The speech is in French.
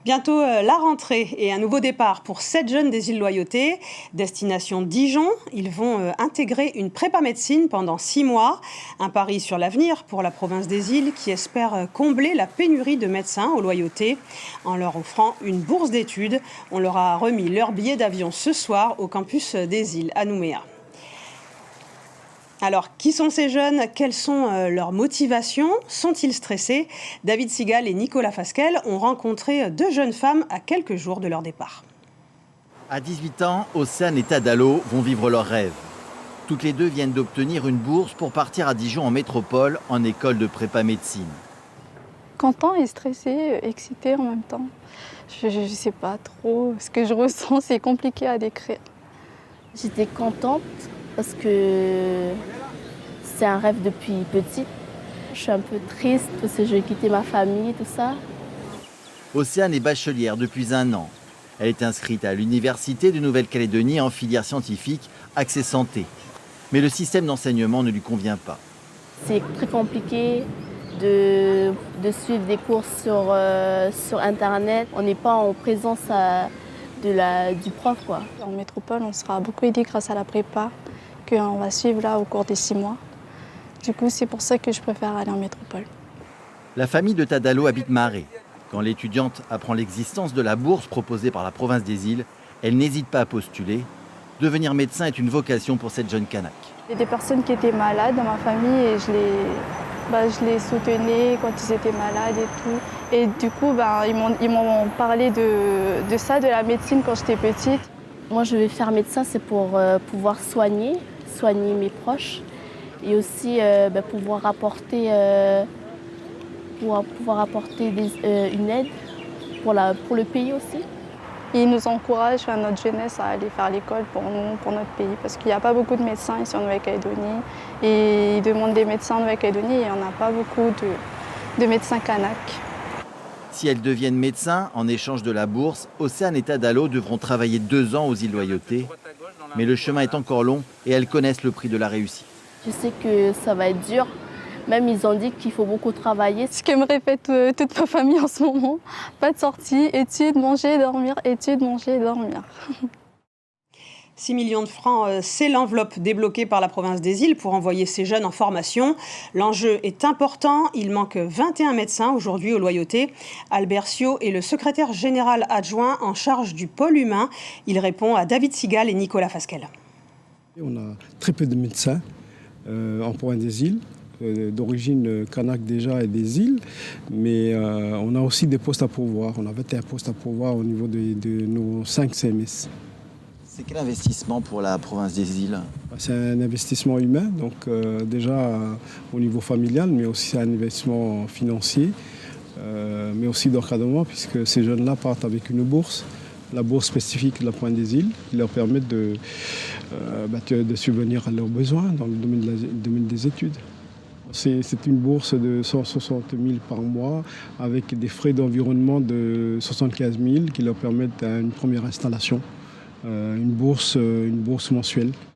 Bientôt la rentrée et un nouveau départ pour 7 jeunes des îles Loyauté. Destination Dijon, ils vont intégrer une prépa médecine pendant 6 mois. Un pari sur l'avenir pour la province des îles qui espère combler la pénurie de médecins aux Loyauté en leur offrant une bourse d'études. On leur a remis leur billet d'avion ce soir au campus des îles à Nouméa. Alors, qui sont ces jeunes? Quelles sont leurs motivations? Sont-ils stressés? David Sigal et Nicolas Fasquelle ont rencontré 2 jeunes femmes à quelques jours de leur départ. À 18 ans, Océane et Tadalo vont vivre leurs rêves. Toutes les deux viennent d'obtenir une bourse pour partir à Dijon en métropole en école de prépa médecine. Content et stressé, excité en même temps. Je ne sais pas trop. Ce que je ressens, c'est compliqué à décrire. J'étais contente parce que c'est un rêve depuis petite. Je suis un peu triste parce que je vais quitter ma famille et tout ça. Océane est bachelière depuis 1 an. Elle est inscrite à l'Université de Nouvelle-Calédonie en filière scientifique Accès Santé. Mais le système d'enseignement ne lui convient pas. C'est très compliqué de suivre des cours sur Internet. On n'est pas en présence du prof, quoi. En métropole, on sera beaucoup aidé grâce à la prépa qu'on va suivre là au cours des 6 mois. Du coup, c'est pour ça que je préfère aller en métropole. La famille de Tadalo habite Marais. Quand l'étudiante apprend l'existence de la bourse proposée par la province des îles, elle n'hésite pas à postuler. Devenir médecin est une vocation pour cette jeune Kanak. Il y a des personnes qui étaient malades dans ma famille et je les soutenais quand ils étaient malades et tout. Et du coup, ils m'ont parlé de ça, de la médecine quand j'étais petite. Moi, je vais faire médecin, c'est pour pouvoir soigner mes proches et aussi pouvoir apporter une aide pour le pays aussi. Ils nous encouragent à notre jeunesse à aller faire l'école pour nous, pour notre pays, parce qu'il n'y a pas beaucoup de médecins ici en Nouvelle-Calédonie. Et ils demandent des médecins en Nouvelle-Calédonie et il n'y en a pas beaucoup de médecins Kanak. Si elles deviennent médecins, en échange de la bourse, Océane et Tadalo devront travailler 2 ans aux îles Loyauté. Mais le chemin est encore long et elles connaissent le prix de la réussite. Je sais que ça va être dur. Même ils ont dit qu'il faut beaucoup travailler. Ce que me répète toute ma famille en ce moment. Pas de sortie, études, manger, dormir, études, manger, dormir. 6 millions de francs, c'est l'enveloppe débloquée par la province des îles pour envoyer ces jeunes en formation. L'enjeu est important. Il manque 21 médecins aujourd'hui aux Loyauté. Albert Sio est le secrétaire général adjoint en charge du pôle humain. Il répond à David Sigal et Nicolas Fasquelle. On a très peu de médecins en province des îles. D'origine Kanak déjà et des îles, mais on a aussi des postes à pourvoir. On a 21 postes à pourvoir au niveau de nos 5 CMS. C'est quel investissement pour la province des îles? C'est un investissement humain, donc déjà au niveau familial, mais aussi un investissement financier, mais aussi d'encadrement, puisque ces jeunes-là partent avec une bourse, la bourse spécifique de la province des îles, qui leur permet de subvenir à leurs besoins dans le domaine des études. C'est une bourse de 160 000 par mois avec des frais d'environnement de 75 000 qui leur permettent une première installation, une bourse mensuelle.